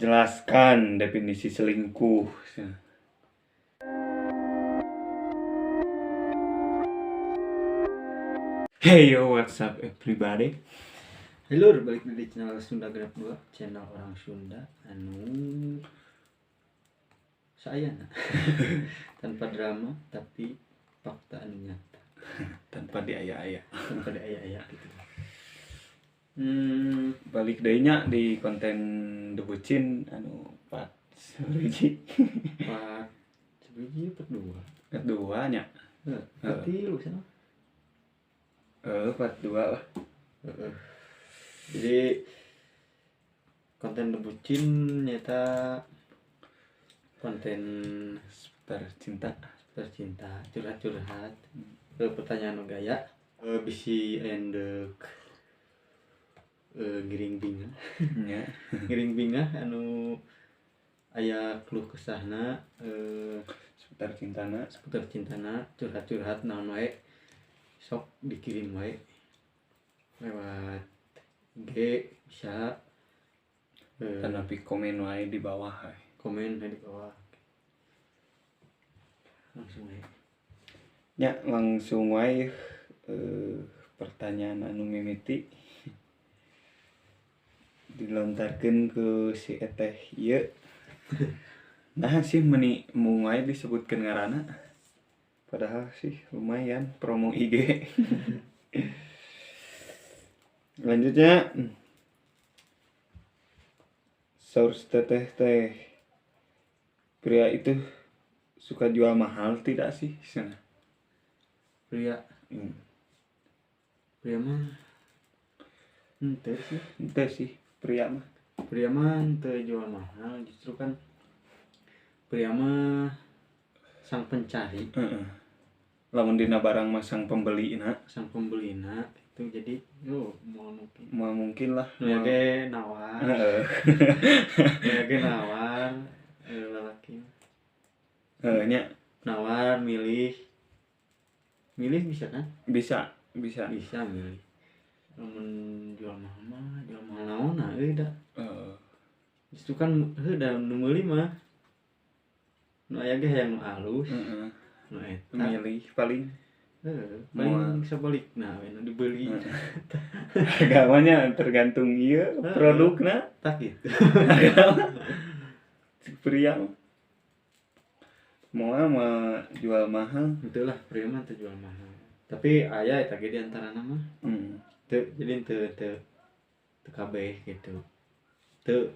Jelaskan definisi selingkuh. Hey yo, what's up everybody? Halo, balik di channel Sunda Gerak 2, channel orang Sunda anu saya tanpa drama tapi fakta anu nyata Tanpa diaya-aya. tanpa diaya-aya gitu. Balik deui nya di konten The Bucin anu part sabiji. Part sebiji part 2. Kedua nya. Part 3 sana. Part 2 lah. Jadi konten Bucin nyata konten Seputar cinta, curhat-curhat, pertanyaan gaya, bisi endek giring bingah. nya. Giring bingah anu aya keluh kesahna Seputar cintana, curhat-curhat naon wae sok dikirim wae lewat IG bisa Tanapi komen wae di bawah. komen di bawah langsung wae. Ya langsung wae pertanyaan anu mimiti dilontarkeun ke si eteh ieu. Nah sih meni mung wae disebutkeun ngaranna. Padahal sih lumayan promo IG. Lanjutnya source teteh teh pria itu suka jual mahal tidak sih sana? Pria mah ente sih, Ente sih pria mah. pria mah ente jual mahal, justru kan pria mah sang pencari, Lamun dina barang masang pembelina, sang pembelina itu. Jadi mah mungkin lah. nu ge nawar Heeh. nu ge nawar lalaki Nya nawar milih bisa kan, bisa bisa milih. Lamun jual mahal mah jual mahal naonna da justru kan da nu meuli mah nu aya ge hayang nu alus nu eta milih paling paling sabalikna we nu dibeli agamanya tergantung ieu produkna tak gitu. pria moal mah jual mahal. Itulah pria mah teu jual mahal, tapi aya eta ge di antarana mah teu, jadi teu kabeh gitu. Teu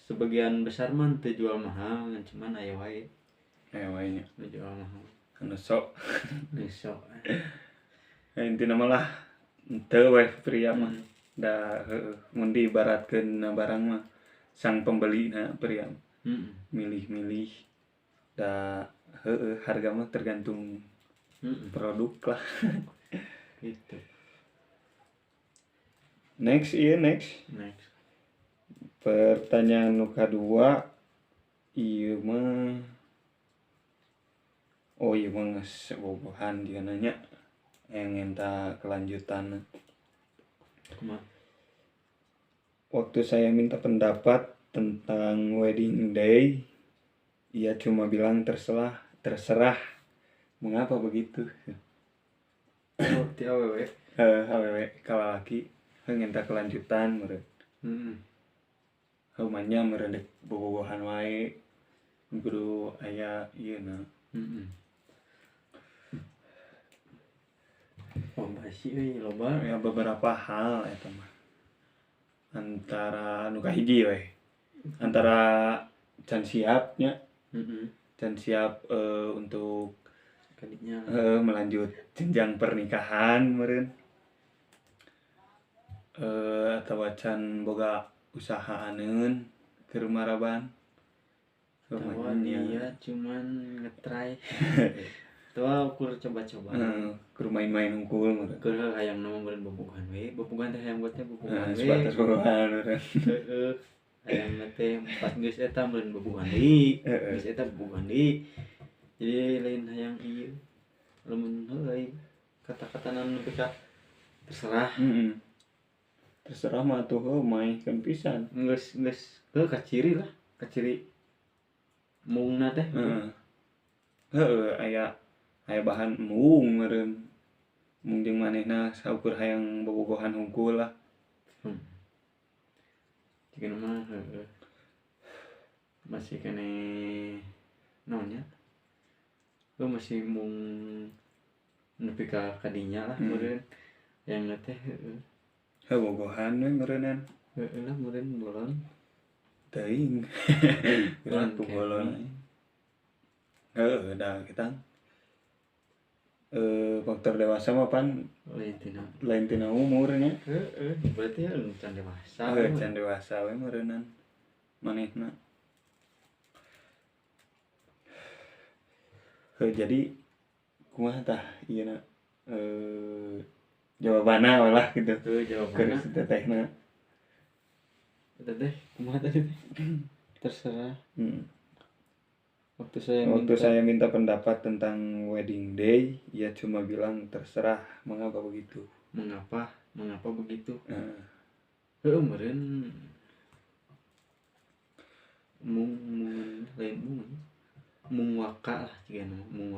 sebagian besar mah teu jual mahal, cuman aya wae Nya nu jual mahal anu sok. sok. Intina mah lah teu we pria mah da mun diibaratkeun barang mah sang pembelina pria milih-milih da harga mah tergantung produk lah. Gitu. Next. Pertanyaan nu kadua ieu mah ieu mah geus bobohan dia nanya yang enta kelanjutan. Waktu saya minta pendapat tentang wedding day, ia cuma bilang terserah. Mengapa begitu? Ti awewe Kalalaki ngenta kelanjutan meureun. Humanya meureun dek bobogohan wae. Kudu aya ieuna. basi euy loba Ya beberapa hal eta mah. Antara nu kahiji we. Antara can siapnya. Can siap untuk kadinya melanjut jenjang pernikahan meureun. Atawa can boga usahaaneun keur maraban. dia cuman ngetry tuh ukur coba-coba Keur main-main unggul meureun. keur hayang nama meureun bobogohan we, bobogohan teh hayang buatnya bobogohan we. Sebatas bobogohan meureun. Hayang teh pas geus eta meureun bobogohan deui, geus eta bobogohan deui. Jadi lain hayang ieu. Lamun heuy kata-kata nu nepi ka terserah. terserah mah tuh main kan pisan. Geus kaciri lah, kaciri mungna teh. Aya bahan mung meureun. Mung jeung manehna saukur hayang bobogohan hungkul lah. Jika mah masih kene naonnya. Masih mung nepi ka kadinya lah meureun. Yang teh Bobogohan we meureunan. lah meureun bolon. Teuing. Gerak ku bolon. Da kita faktor dewasa mah pan lain tina umurnya. Berarti ya can dewasa. Can dewasa we meureunan manehna. Jadi kumaha tah ieu na jawabanna lah gitu. Jawabanna ke tetehna. Teteh kumaha tadi? Terserah. Waktu saya minta pendapat tentang wedding day, ia cuma bilang terserah. Mengapa begitu? Mengapa begitu? Meureun mung waka lah cigana mung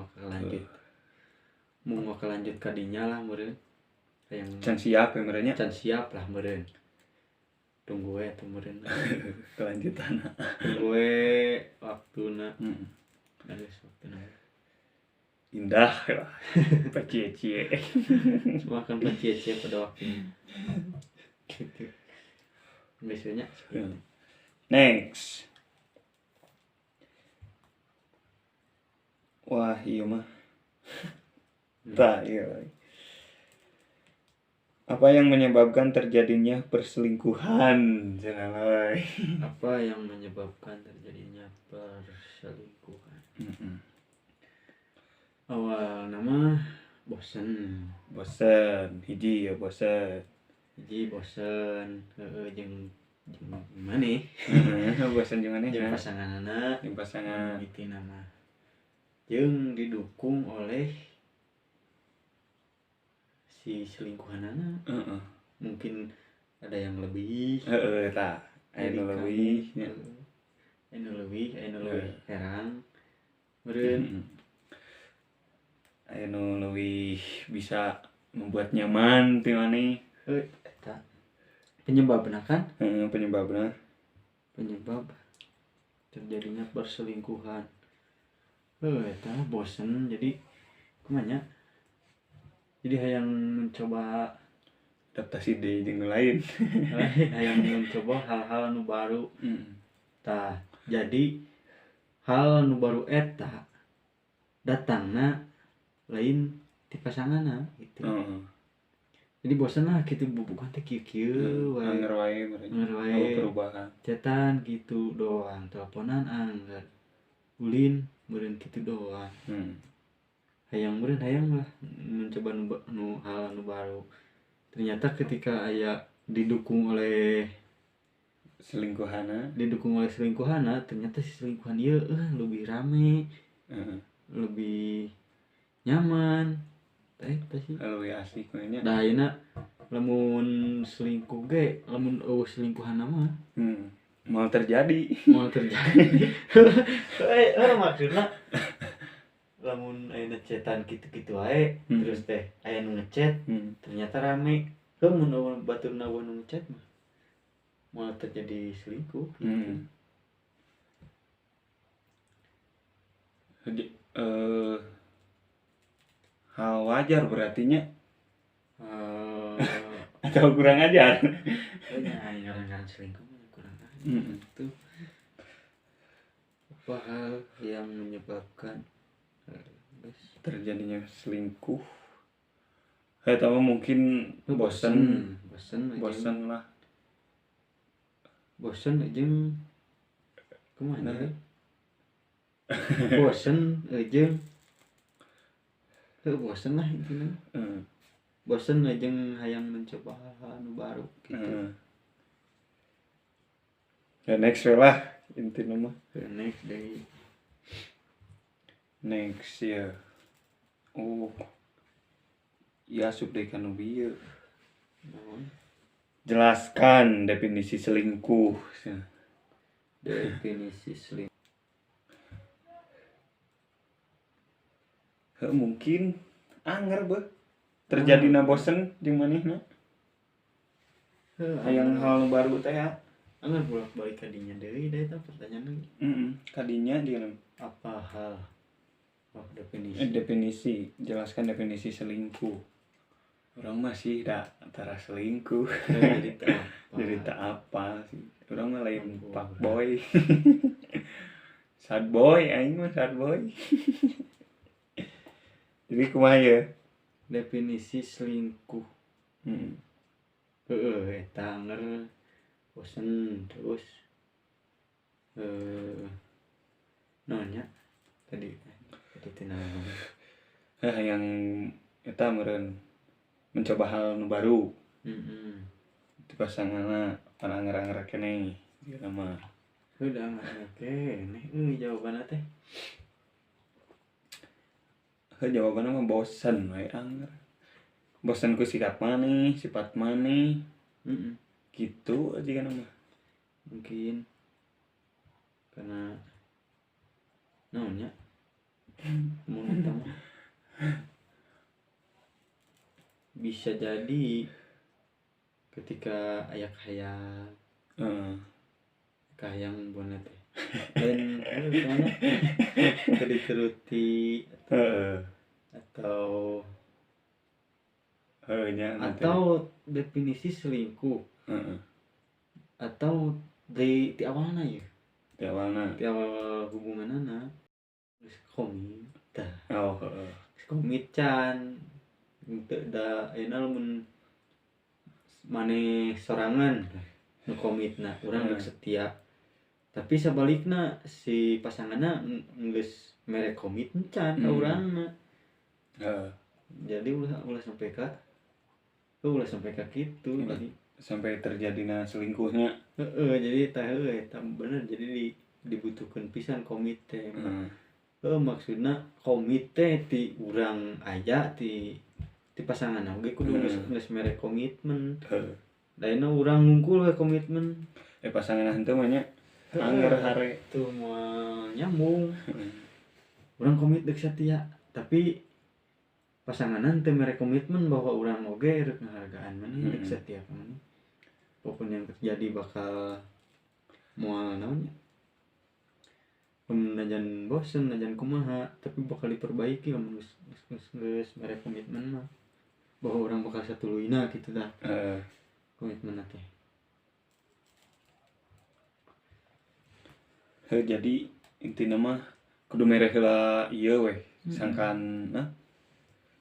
waka lanjut kadinya lah meureun. Yang Can siap ya merenya? Can siap lah meureun. Tunggu we atuh meureun. Kelanjutan. Tunggu we waktuna. Geus waktuna. Indah lah. Pacie-cie. Makan pacie-cie pada waktunya. Gitu. Biasanya seperti. Next. Wah, iya mah. Iya. Apa yang menyebabkan terjadinya perselingkuhan? Jangan. Apa yang menyebabkan terjadinya perselingkuhan? Awal nama bosen. Hiji ya bosen. Jeung maneh. Bosen jeung maneh. Jeung pasanganna. Gitu nama. Jeung didukung oleh si selingkuhanana. Mungkin ada yang lebih. Tah. Anu lebih. Anu lebih herang. Meureun. Anu lebih bisa membuat nyaman ti maneh. Eta penyebabna kan? Penyebab terjadinya perselingkuhan. Eta bosen jadi kumanya. Jadi hayang mencoba adaptasi deui jeung lain. Hayang mencoba hal-hal anu baru. Tah, jadi hal anu baru eta datangna lain ti pasanganna gitu. Jadi bosan lah gitu bukan teh kieu wae. Anger wae perubahan. Cetan gitu doang, teleponan anggar. Ulin meureun kitu doang. Hayang lah mencoba hal anu baru. Ternyata ketika aya didukung oleh selingkuhanna, ternyata si selingkuhan ieu lebih rame. Lebih nyaman. Eta sih. Lebih asik nya. Da ayeuna lamun selingkuh ge, lamun selingkuhanna mah mau terjadi. Maksudna lamun ayeuna cetan kitu-kitu wae, terus teh aya nu ngechat, ternyata rame. Mun baturna nu ngechat mah moal terjadi selingkuh gitu. Hal wajar berartinya. Atau kurang ajar. Orang-orang selingkuh kurang ajar. Itu apa hal yang menyebabkan terjadinya selingkuh? Atau mungkin bosan lah. Bosan jeung kumaha ya? Bosan jeung bosan lah intinya. Bosan jeung hayang mencoba hal anu baru gitu. Next lah intinya mah. Next ya. Ya asup deui kana bieu. Jelaskan definisi selingkuh. Definisi selingkuh. Mungkin anger beuh. Terjadina bosen jeung manehna. Hayang hal nu baru teh ya. Anger bolak-balik ka dinya deui da eta pertanyaan. Kadinya dia Apa hal? definisi. Jelaskan definisi selingkuh. Orang masih dah antara selingkuh. Jadi tak apa sih. Orang mah lain fuckboy. Sad boy, aing mah sad boy. Jadi kumaha ya? Definisi selingkuh. Eta anger bosen terus nanya tadi tina yang eta meureun mencoba hal nu baru. Di pasanganna pan anger-anger keneh ieu mah. Udah anger keneh jawabanna teh. Jawabanna mah bosen we anger. Bosen ku sikap maneh, sifat maneh. Gitu aja kan mah. Mungkin karena naonnya mau eta mah bisa jadi ketika aya khayal kahayang buana teh dan gimana dituruti atau atau definisi selingkuh atau di awalna ya di awal hubunganana geus komit tah geus komit can teu da ayeuna lamun maneh sorangan nu komitna urang geus setia tapi sabalikna si pasanganna geus mere komit can ka urangna jadi ulah sampai ka kitu jadi sampai terjadinya selingkuhnya. Jadi eta bener jadi dibutuhkeun pisan komit teh. Maksudna komit teh ti urang aya ti pasanganna oge kudu geus mere komitmen. Lainna urang ngungkul we komitmen. Pasanganna henteu mah nya anger hare tuh moal nyambung. Urang komit deuk satia tapi pasanganna teu mere komitmen bahwa urang oge rek ngahargaan maneh deuk satia ka maneh. Apapun yang terjadi bakal moal naonnya najan bosen najan kumaha tapi bakal diperbaiki lamun geus mere komitmen mah bahwa orang bakal satuluyna kitu dah komitmen teh. Jadi intina mah kudu mere heula ieu we sangkan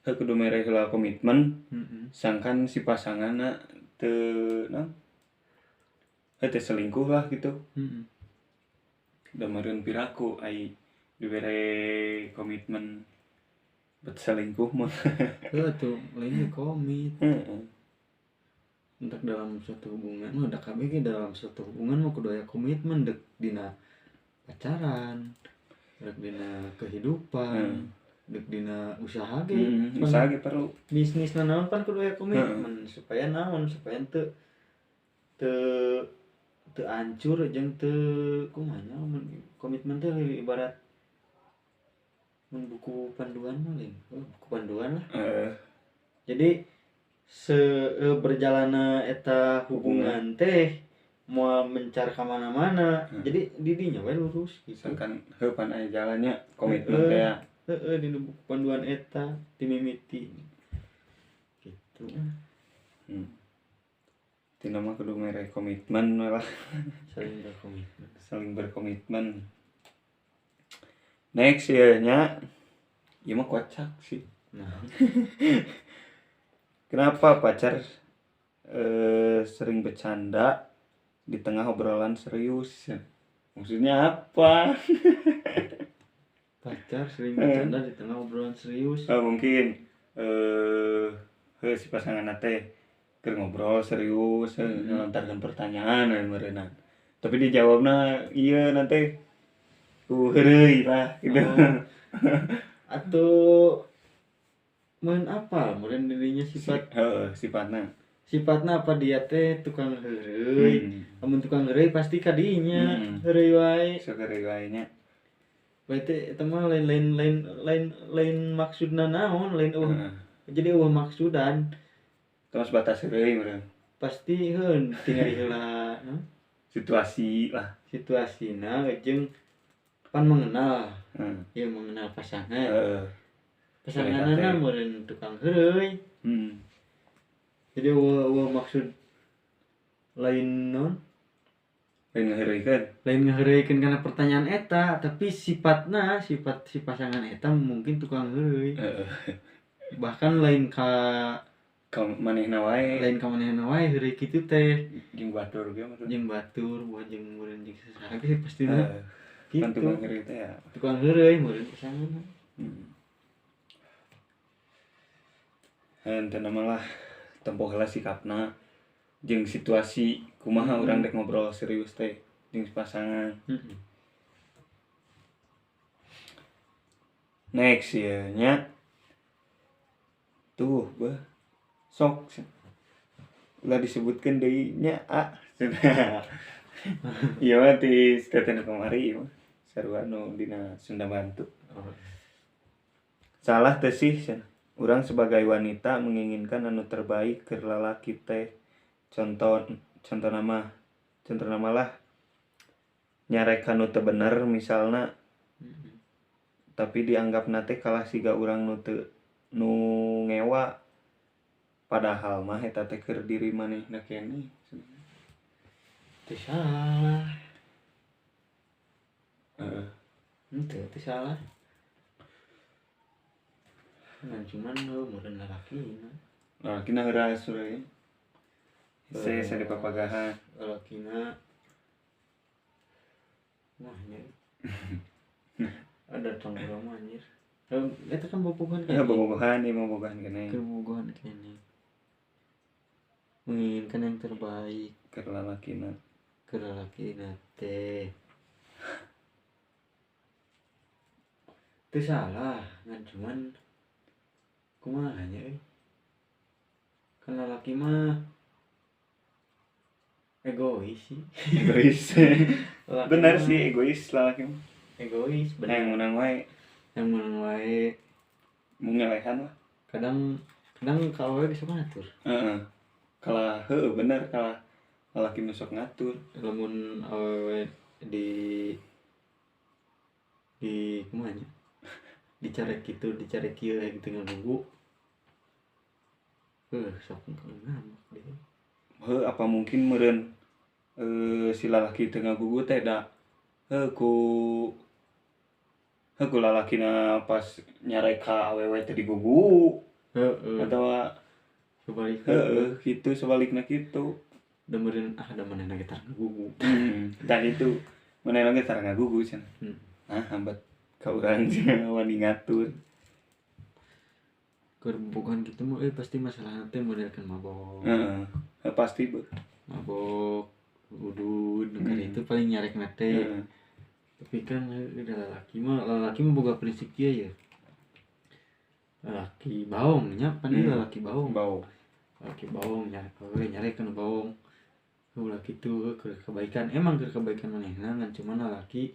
kudu mere heula komitmen sangkan si pasanganna teu teu selingkuh lah gitu. Da meureun piraku ai dibere komitmen bet selingkuh mah. Tuh lainnya komit. Untuk dalam suatu hubungan mah da kabeh ge dalam suatu hubungan mah kudu aya komitmen dek dina pacaran, dek dina kehidupan, dek dina usaha ge. Usaha ge perlu. Bisnisna naon pan kudu aya komitmen supaya naon supaya teu hancur jeung teu kumaha nya komitmen teh ibarat mun buku panduan mah lain buku panduan lah. Jadi berjalanna eta hubungan teh moal mencar ka mana-mana jadi di dinya we lurus gitu. Sangkan heupan aya jalannya komitmen teh ya. Di buku panduan eta timimiti gitu. Tina mah kudu mere komitmen lah. Saling berkomitmen. Next ya nya. Ieu mah kocak sih. Kenapa pacar sering bercanda di tengah obrolan serius? Maksudnya apa? Pacar sering bercanda di tengah obrolan serius. Mungkin si pasangan teh keur ngobrol serius, ngelontarkeun pertanyaan meureunna. Tapi dijawabna ieu nanti heureuy lah gitu. Atau main apa? Meureun dirinya sifatna. Sifatna sifatna apa dia teh tukang heureuy. Lamun tukang heureuy pasti ka dinya Hmm. heureuy wae. Sok heureuy nya. Bae teh eta mah lain maksudna naon, lain Heeh. jadi maksudan. Terus batas heureuy urang. Pasti tinggal heula Situasi lah. situasina jeung pan mengenal. Heeh. Ya mengenal pasangan. Heeh. Pasanganna meureun tukang heureuy. Jadi maksud lain non Lain ngaheureuikeun. lain ngaheureuikeun kana pertanyaan eta, tapi sifat si pasangan eta mungkin tukang heureuy. Heeh. Bahkan lain ka Manehna wae. lain ka manehna wae heureuy kitu teh. Jeung batur ge mah. Jeung batur buat jeung meureun jeung sasara ge pastina Kan kitu. tukang heureuy teh ya. Tukang heureuy meureun pasanganna. Henteu malah tempo heula sikapna jeung situasi kumaha urang dek ngobrol serius teh jeung pasangan. Next ya nya. Tuh, sok ulah disebutkeun deui nya Iya mah ti statement kamari ieu mah sarua nu dina Sunda Bantu. Salah teu sih cenah. Urang sebagai wanita menginginkan anu terbaik keur lalaki teh. Contohna mah lah nyarek anu teu bener misalna tapi dianggapna teh kalah siga urang nu ngewa padahal mah eta teh keur diri manehna keneh. Teu salah. Heeh. Teu salah. Nah, cuman meureun lalakina. Lalakina heuras we. Saya dipapagahan. Lalakina wah nya. Ada tongkrong anjir. Eta kan bobogohan Ya bobogohan ieu mah bobogohan keneh. Bobogohan kene. Menginginkan yang terbaik Keur lalakina. ke lalakina teh. Teu salah, ngan cuman kumaha nya euy. Kan lalaki mah egois sih. Egois. Lalaki Bener mah sih egois lalaki mah. egois Yang bener. menang wae Yang menang wae. mun ngelehan lah. Kadang ka awewe bisa ngatur. Heeh. Kalah heueuh bener kalah lalaki nu sok ngatur. Lamun awewe di kumaha nya? Dicarek kitu, dicarek kieu gitu ngagunggu. Sok ngambek deh. Heuh apa mungkin meureun si lalaki teu ngagugu teh da ku lalakina pas nyarek ka awewe teh digugu atawa Sebaliknya kitu sebalikna kitu. da meureun da manehna ge tar ngagugu. Dan itu manehna ge tara ngagugu cenah. Hambat ka urang wani ngatur. Keur bobogohan kitu mah pasti masalahna teh modelkeun mabok. Heeh. Pasti beuh. Mabok, udud, nu itu paling nyarekna teh. Tapi kan lalaki mah boga prinsip kieu ya. Lalaki baong nya pan lalaki baong. Lalaki baong nyarek kana baong. Ulah kitu keur kebaikan. Emang keur kebaikan manehna ngan cuman lalaki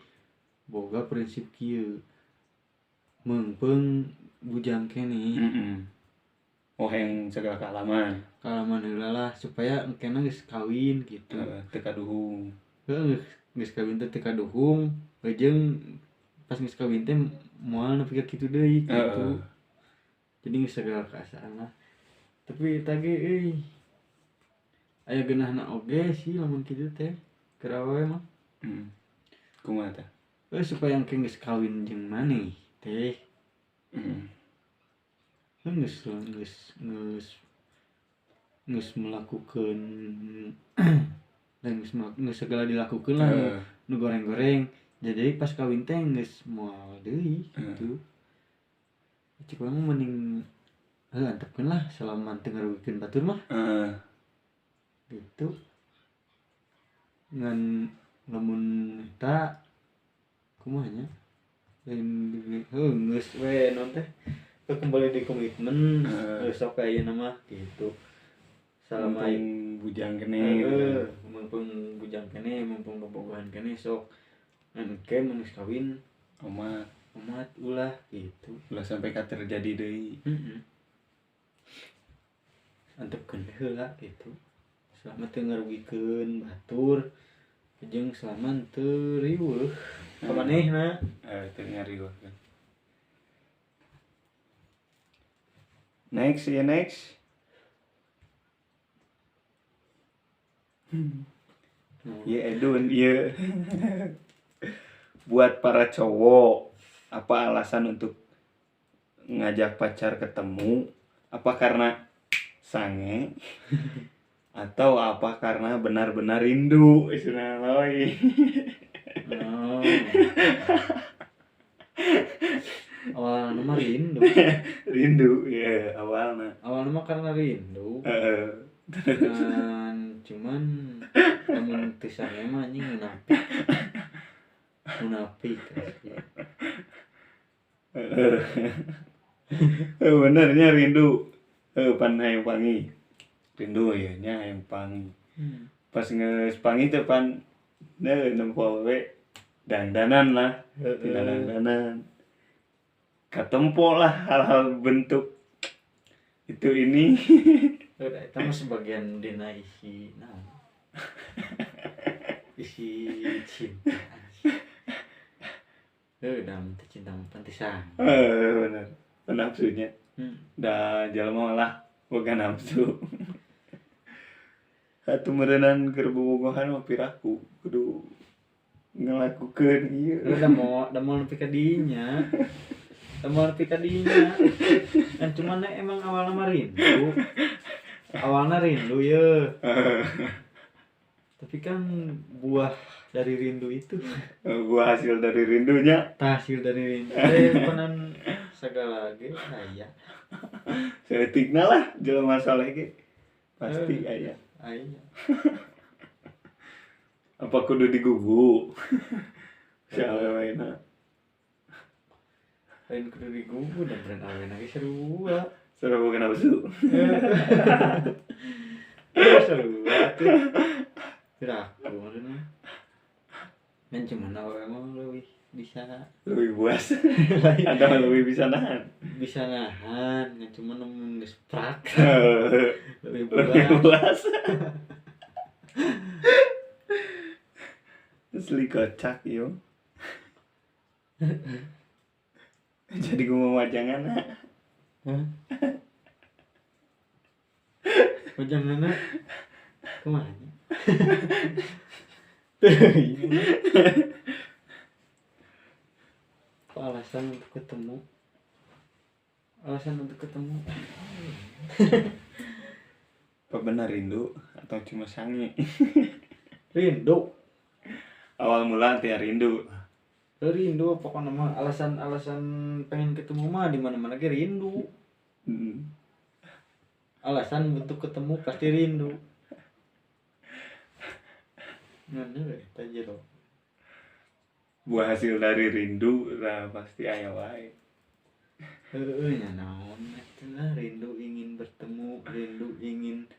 boga prinsip kieu. Meungpeung bujang keneh. Oh yang segala kealaman. Kalaman heula lah supaya engkena geus kawin gitu. Teu kaduhung. Geus kawin teh teu kaduhung, jeung pas geus kawin teh moal nepikeun kitu deui gitu. Jadi geus segala keasaan lah. Tapi eta ge aya geunahna oge sih lamun kitu teh keur awewe mah. Kumaha tah? Supaya engke geus kawin jeung maneh teh. Geus melakukan dan geus segala dilakukeun lah nu goreng-goreng. Jadi pas kawin teh geus moal deui gitu. Cik urang mending antepkeun lah selama teu ngarugikeun batur mah. Gitu. Ngan lamun eta kumaha nya? Geus we non teh kembali di komitmen sok aya nama gitu. selama bujang kene mumpung bujang kene mumpung bobogohan kene sok engke mun kawin omat ulah gitu ulah sampai ka terjadi deui. Antepkeun heula gitu selama teu ngarugikeun batur jeung selama teu riweuh ka manehna Teu ngariweuh. Next. Ya Edun, iya. Buat para cowok, apa alasan untuk ngajak pacar ketemu? Apa karena sange? Atau apa karena benar-benar rindu? Istilahnya. Awalna mah rindu. Rindu, ya awalnya. Awalnya mah karena rindu. Cuman namun teu sange mah anjing munafik ya. Benernya rindu. Pan hayang pangi. Rindu ya nya hayang pangi. Pas geus pangi teh pan nempo we dandanan lah. Dandanan. Katempo lah hal-hal bentuk itu ini. Eta mah sebagian dina isi naon. Isi cinta. Dalam cinta pantesan. Bener. Nafsunya. Da jalma malah boga nafsu. Atuh meureunnan keur bobogohan mah piraku kudu ngalakukeun ieu. Da mau nepi ka dinya. Kan cuman emang awalnya mah rindu. Awalnya rindu ya. Tapi kan buah dari rindu itu. Buah hasil dari rindunya. Hasil dari rindu. Panan segala ge aya. Seetikna lah jelema saleh ge. Pasti aya. Apa kudu digugu? Salehna. Lain kudu digugu dan brand awena ge sarua. Sarua boga nafsu. Sarua tuh. Piraku meureunna. Men cuman awe mah leuwih bisa lebih puas. Ada lebih bisa nahan. Bisa nahan, ngan cuman nemun geus prak. Lebih puas. Asli kocak yo. Jadi gue mau wajangan. Wajangan kemana? Alasan untuk ketemu. Apa benar rindu atau cuma sange? Rindu. Awal mula teh rindu. Rindu pokoknya mah alasan pengen ketemu mah di mana-mana ge rindu. Alasan untuk ketemu pasti rindu. Ngene we eta jero. Buah hasil dari rindu lah pasti aya wae. Nya naon eta rindu ingin bertemu, rindu ingin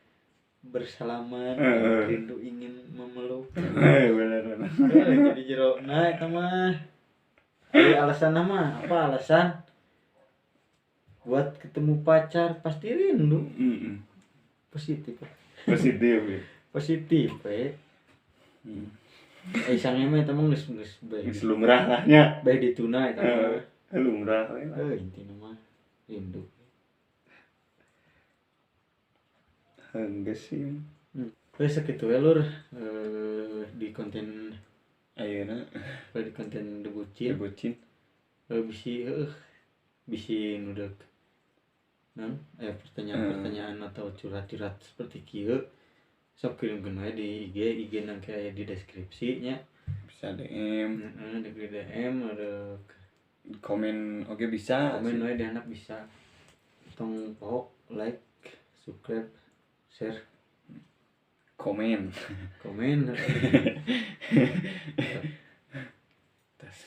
bersalaman, rindu ingin memeluk. Bener. Jadi jero nah eta mah. Alasan mah apa alasan? Buat ketemu pacar pasti rindu. Positif we. Sange mah eta mah geus Geus lumrah lah nya. Bae dituna eta mah. Lumrah we. Intina mah rindu. Geus sih. Terus sakitu we lur di konten Ayeuna di konten debucin. Bisi nudeuk. Pertanyaan-pertanyaan atau curhat-curhat seperti kieu. Sok kirimkeun we di IG nang aya di deskripsi nya. Bisa DM. Di DM ada Komen oke bisa. Komen we di handap bisa. Tong pok like, subscribe, share, komen. Tas.